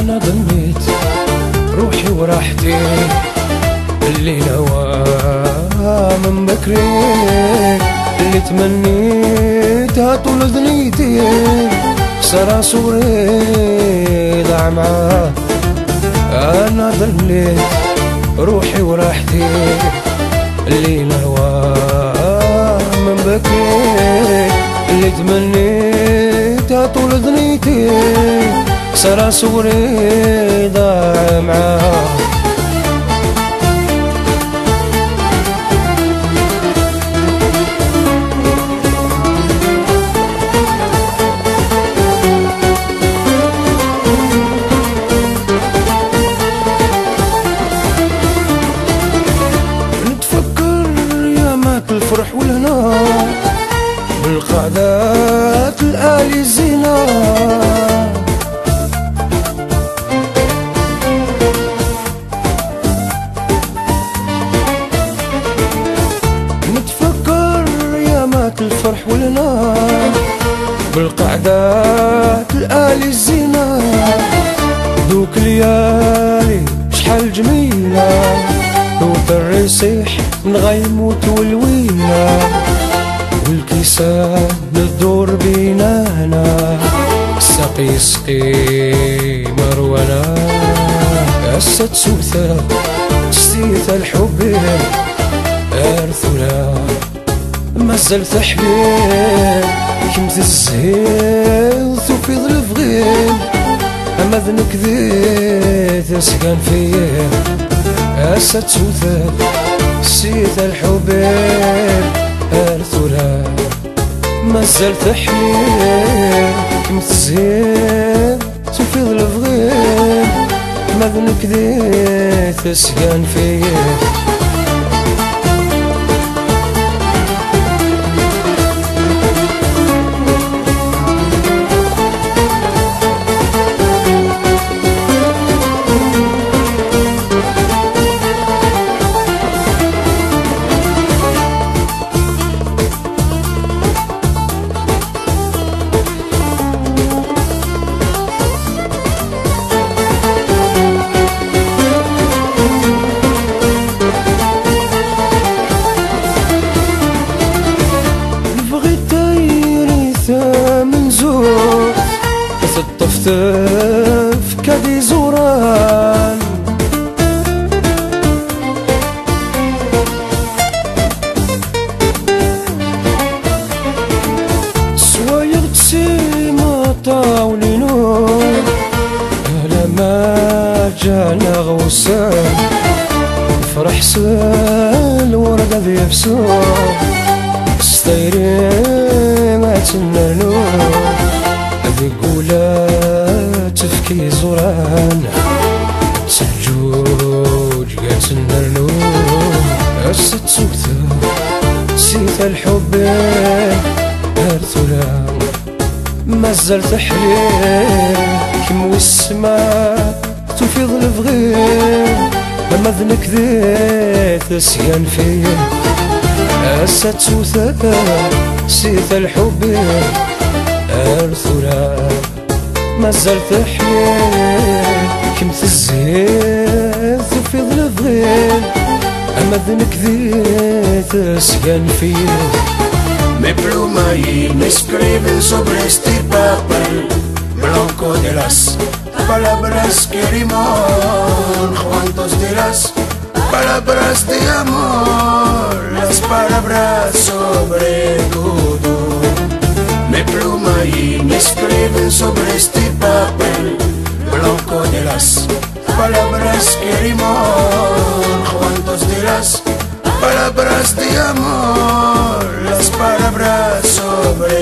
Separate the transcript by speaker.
Speaker 1: انا ظنيت روحي وراحتي اللي نوى من بكري، اللي تمنيتها طول ذنيتي صار صوري ضاع معاه. انا ظليت روحي وراحتي اللي نوى من بكري، اللي تمنيتها طول ذنيتي صار صوري ضاع معاه. الفرح والهنا بالقعدات الآلي الزينة، نتفكر يامات الفرح والهنا بالقعدات الآلي الزينة. ذوك ليالي شحال جميلة وطر يصيح نغيم وتولوينا، والكيسان ندور بينانا الساقي يسقي مروانة. هسا تسوثا تستيثا الحب ارثنا مازال حبيب كمث الزهيل تفيض الفغيل، اما ذنك ذي تسكن فيه. هسا تسوثا نسيت الحبيب ارثنا مازال تحليل كمث الزهير تفيض الفغيل، ما ذنك ذي تسكن فيه. تطفطف كدي زوران سواير تسيما طاولينو على ما جانا غوسان فرح سال ورقة ذي بسوق ستيري ما تنرنو هذي قولة تفكي زوران سجوج قاس النرنو. هسا تسوثا نسيت الحب ارثنا مازال تحليل كم السما تفيض الفغيل، اما ذنك ذي تسكن فيه. هسا تسوثا نسيت الحب ارثنا مازال تحليل كمث الزهير تفيض الفغيل، اما ذنك ذي تسكن فيه.
Speaker 2: Mi pluma y me escriben sobre este papel blanco de las palabras que riman. ¿Cuántos de las palabras de amor? Las palabras sobre todo. Mi pluma y me escriben sobre este papel blanco de las palabras que riman. ¿Cuántos de las palabras de amor? Las palabras sobre